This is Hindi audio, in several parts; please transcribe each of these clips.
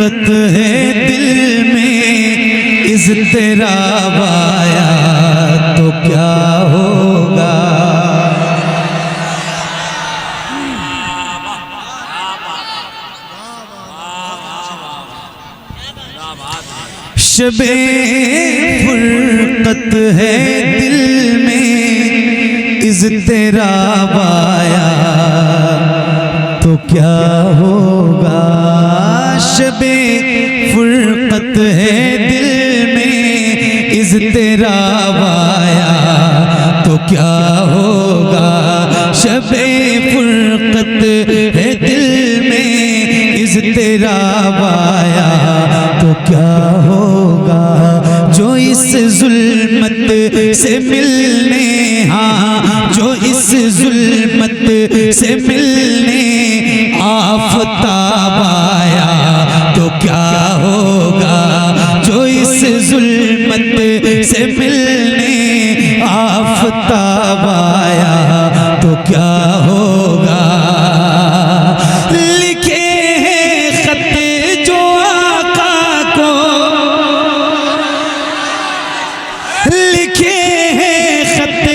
है दिल में इज़्तिराब आया तो क्या होगा। शबे फुरकत है दिल में इज़्तिराब आया तो क्या होगा। शबे फुरकत है दिल में इज़्तिराब आया तो क्या होगा। शबे फुरकत है दिल में इज़्तिराब आया तो क्या होगा। जो इस जुल्मत से मिलने, हाँ जो इस जुल्मत से मिलने आफ़ताब आया तो क्या होगा। जो इस जुल्मत से मिलने आफ़ताब आया तो क्या होगा। लिखे हैं खत जो आका को, लिखे हैं खत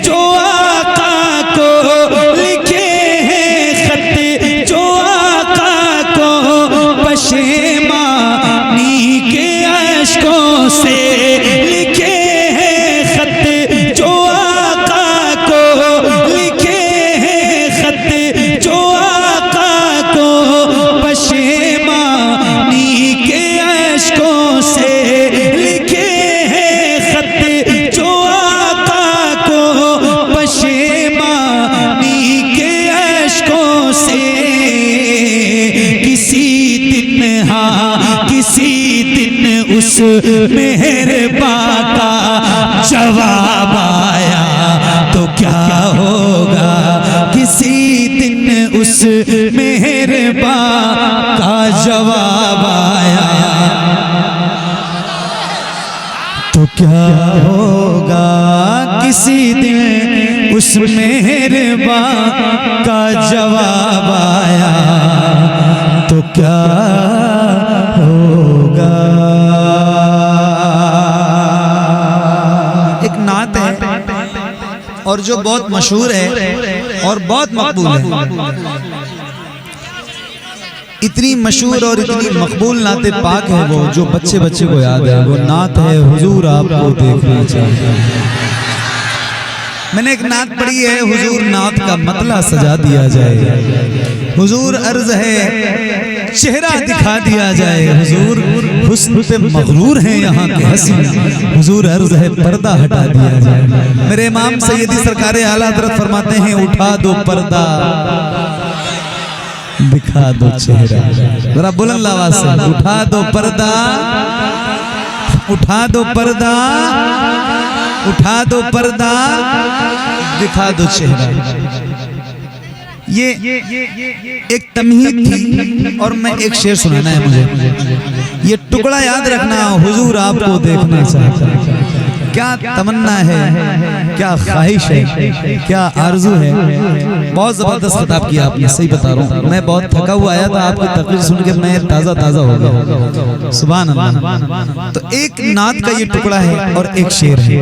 जो आका को, लिखे हैं खत जो आका को पशेमानी के अश्कों से। लिखे हैं खत जो आका को, लिखे हैं खत जो आका को पशेमानी के अश्कों से। लिखे हैं खत जो आका को पशेमानी के अश्कों से। किसी दिन, हाँ किसी दिन उस मेहरबां का जवाब आया तो क्या होगा। किसी दिन उस मेहरबां का जवाब आया तो क्या होगा। किसी दिन उस मेहरबां का जवाब आया तो क्या होगा। एक नात है और जो बहुत मशहूर है और बहुत मकबूल है। इतनी मशहूर और इतनी मकबूल नाते पाक है वो, जो बच्चे बच्चे को याद है। वो नात है हुजूर आपको देखना चाहिए। मैंने एक नात पढ़ी है, हुजूर नात का मतला सजा दिया जाए। हुजूर अर्ज है चेहरा दिखा दिया जाए। हुजूर हुस्न पे मगरूर हैं यहाँ के हसीन। हुजूर अर्ज है पर्दा हटा दिया जाए। मेरे इमाम सैयदी सरकार आला हज़रत फरमाते हैं उठा दो पर्दा दिखा दो चेहरा। जरा बुलंद आवाज से उठा दो पर्दा, उठा दो पर्दा, उठा दो पर्दा दिखा दो चेहरा। ये एक तमहीद थी और मैं एक शेर सुनाना है मुझे। ये टुकड़ा याद रखना, हुजूर आपको देखना चाहता है। क्या तमन्ना है, क्या ख्वाहिश है, क्या आरज़ू है। बहुत ज़बरदस्त खिताब किया आपने, सही बता रहा हूँ। मैं बहुत थका हुआ आया था, आपकी तकरीर सुन के मैं ताज़ा ताज़ा हो गया। सुभान अल्लाह। तो एक नात का ये टुकड़ा है और एक शेर है,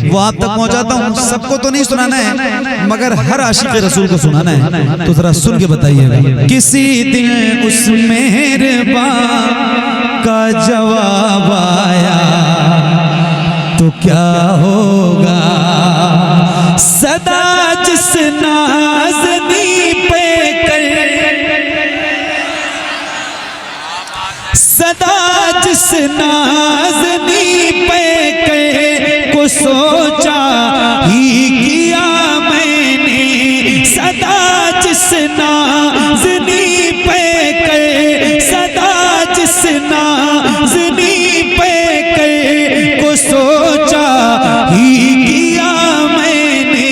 वो आप तक पहुँचाता हूँ। सबको तो नहीं सुनाना है मगर हर आशिक़ रसूल को सुनाना है, तो ज़रा सुन के बताइएगा। किसी दिन उस मेहरबां का जवाब आया तो क्या होगा। सदा जिस नाज़नी पे कर, सदा जिस नाज़नी पे कर को सोचा ही किया मैंने। सदा जिस नाज़नी पे कर, सदा जिस नाज़नी पे कर को सोचा ही किया मैंने।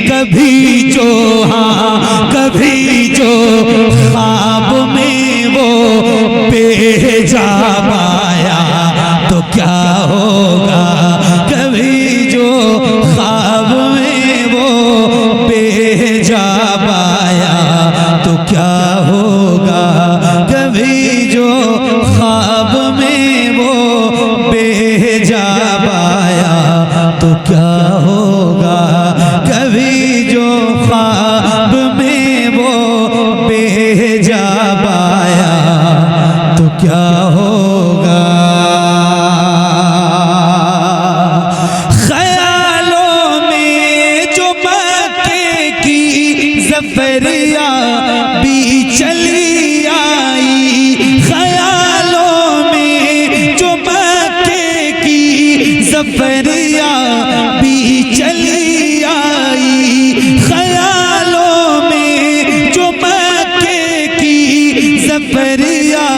कभी जो, हाँ कभी जो ख्वाब में वो बेहिजाब आया तो क्या होगा। कभी जो ख्वाब में वो बेहिजाब आया तो क्या होगा। कभी जो ख्वाब में वो बेहिजाब आया तो क्या होगा, कभी जो ख्वाब में वो बेहिजाब आया तो क्या होगा। ख्यालों में जो मक्के की ज़फ़रिया भी चली आई, ख्यालों में जो मक्के की ज़फ़रिया भी चली आई, ख्यालों में जो मक्के की ज़फ़रिया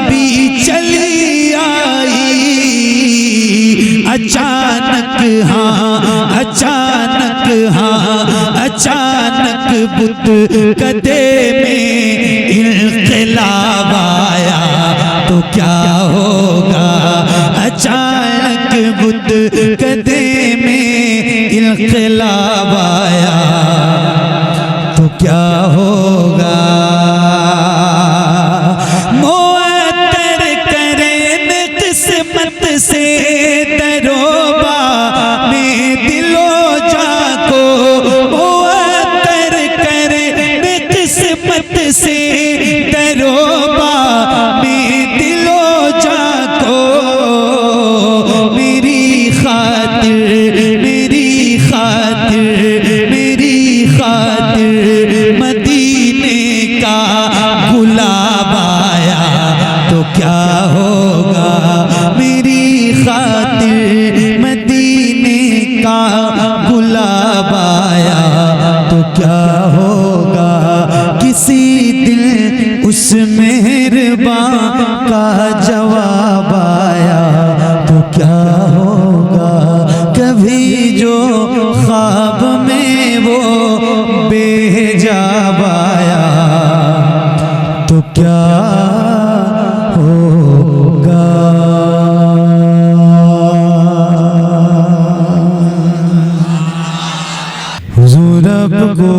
भी चली आई। अचानक हाँ अचानक हाँ अचानक बुत कदे में इन्क़िलाब आया तो क्या होगा, अचानक बुत कदे में इन्क़िलाब आया तो क्या होगा। मुअत्तर करे किस्मत से दरोबा में दिलो जाको, मुअत्तर करे किस्मत से दरोबा में दिलो जाको। मेरी खातिर मेरी खातिर मेरी खातिर मदीने का गुलाब आया तो क्या होगा, मेरी खातिर मदीने का गुलाब आया तो क्या होगा। किसी दिन उस मेहरबान का जवाब आया तो क्या होगा, कभी जो ख्वाब में वो बेहिजाब आया तो क्या होगा। हुजूर अब को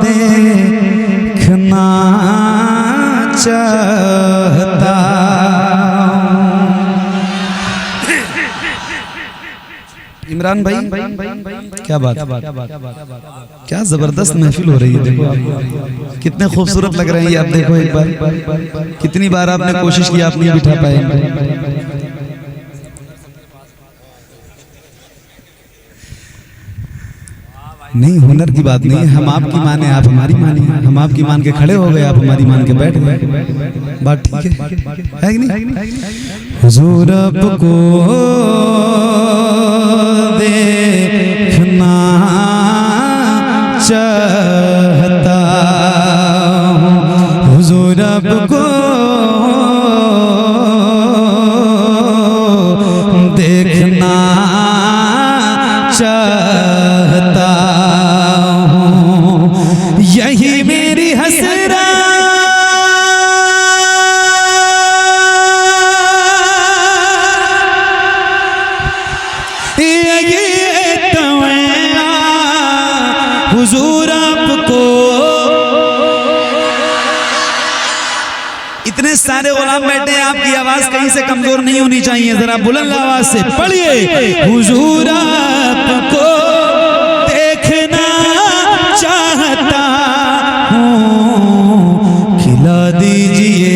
देखना चाहता, इमरान भाई क्या बात, क्या जबरदस्त महफिल हो रही है। देखो आप कितने खूबसूरत लग रहे हैं, आप देखो एक बार, कितनी बार आपने कोशिश की आप नहीं बिठा पाए। नहीं, हुनर की बात नहीं है, हम आपकी माने आप हमारी माने, हम आपकी मान के खड़े हो गए आप हमारी मान के बैठ गए, बात ठीक है कि नहीं। हुजूर आपको देखना चाहता हूँ, हुजूर आपको देखना चाहता हूँ, यही मेरी हसरत, ये तमन्ना हुजूर आपको। इतने सारे गुलाम बैठे हैं, आपकी आवाज कहीं से कमजोर नहीं होनी चाहिए, जरा बुलंद आवाज से पढ़िए। हुजूर आपको देखना चाहता हूँ, खिला दीजिए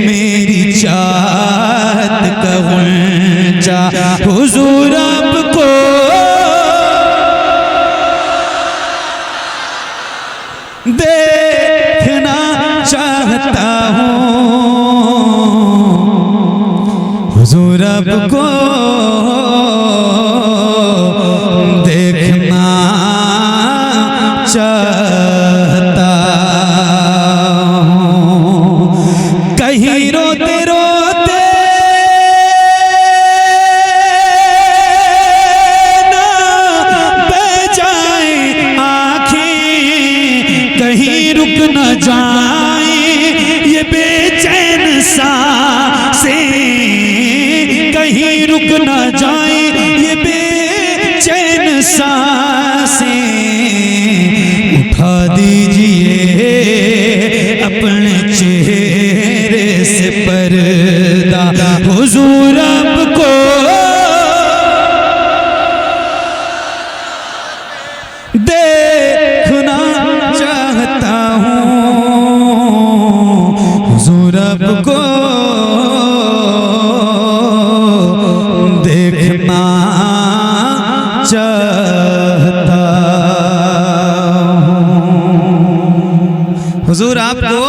मेरी चाहत का गुंजा। हुजूर आपको देखना चाहता हूँ, हुजूर आपको देखना चाहता हूँ। कहीं रोते रोते ना बह जाए आँखें, कहीं रुक न जाए ये बेचैन सांसें, कहीं रुक न जाए ये बेचैन सांसें। उठा दीजिए हुजूर आपको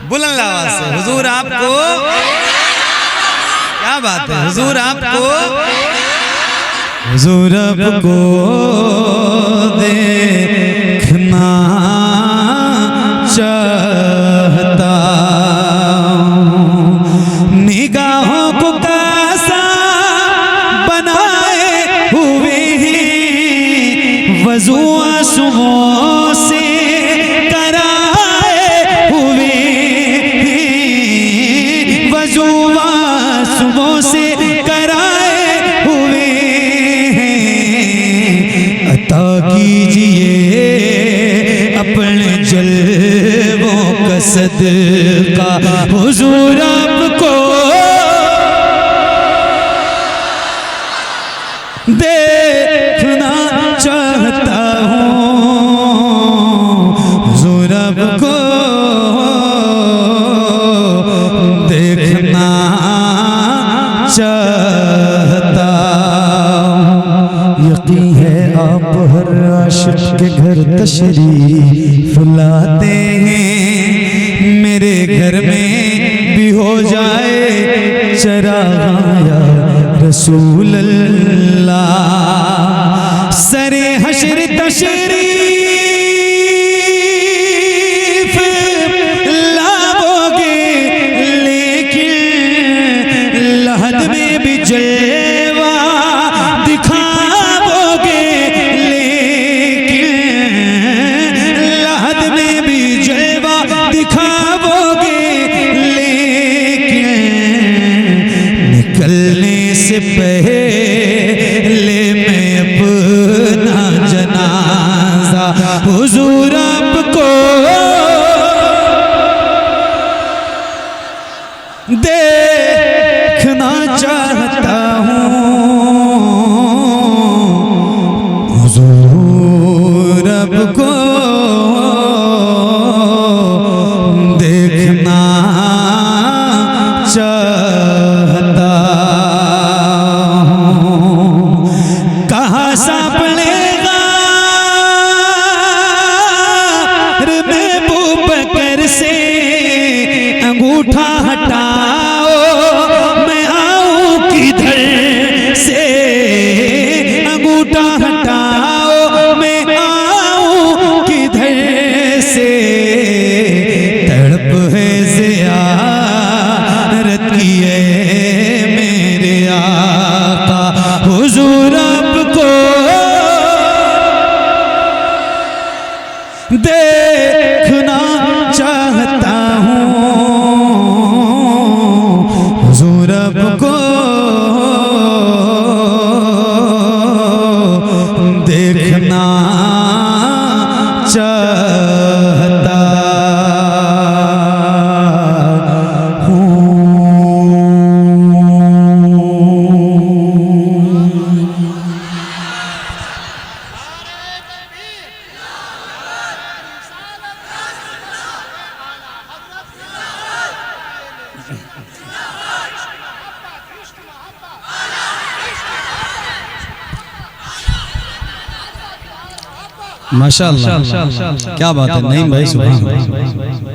बुलंद आवाज से, हुजूर आपको, क्या बात है, हुजूर आपको, हुजूर आपको देखना चाहता, निगाहों को कैसा बनाए हुए हैं, वज़ू आंसुओं से कराए हुए हैं, वज़ू आंसुओं से कराए हुए हैं। अता कीजिए अपने जलवों का सदका, हुजूर आपको देखना चाहता हूँ, हुजूर आपको देखना चाहता हूँ। यकीन है आप हर आशिक के घर तशरीफ लाते हैं, मेरे घर में भी हो जाए चराया रसूल अल्लाह। सरे हशर तशरीफ लाओगे, लेकिन लहद में भी जलवा दिखाओगे, लेकिन लहद में भी जलवा दिखाओगे, लेकिन निकलने से पहले मैं अपना जनाजा हुजूर आपको देखना चाहता हूँ, हुजूर आपको देखना चाहता हूँ। कहाँ सा पड़ेगा महबूब बकर से अंगूठा हटाओ, मैं आऊं किधर से, अंगूठा हटाओ, मैं आऊं किधर से। तड़प है ज़ियारत की है मेरे आका, हुजूर आपको देखना चाहता हूँ, हुजूर आपको देखना चाहता हूँ। माशाअल्लाह, क्या बात है, नहीं भाई, सुभान अल्लाह।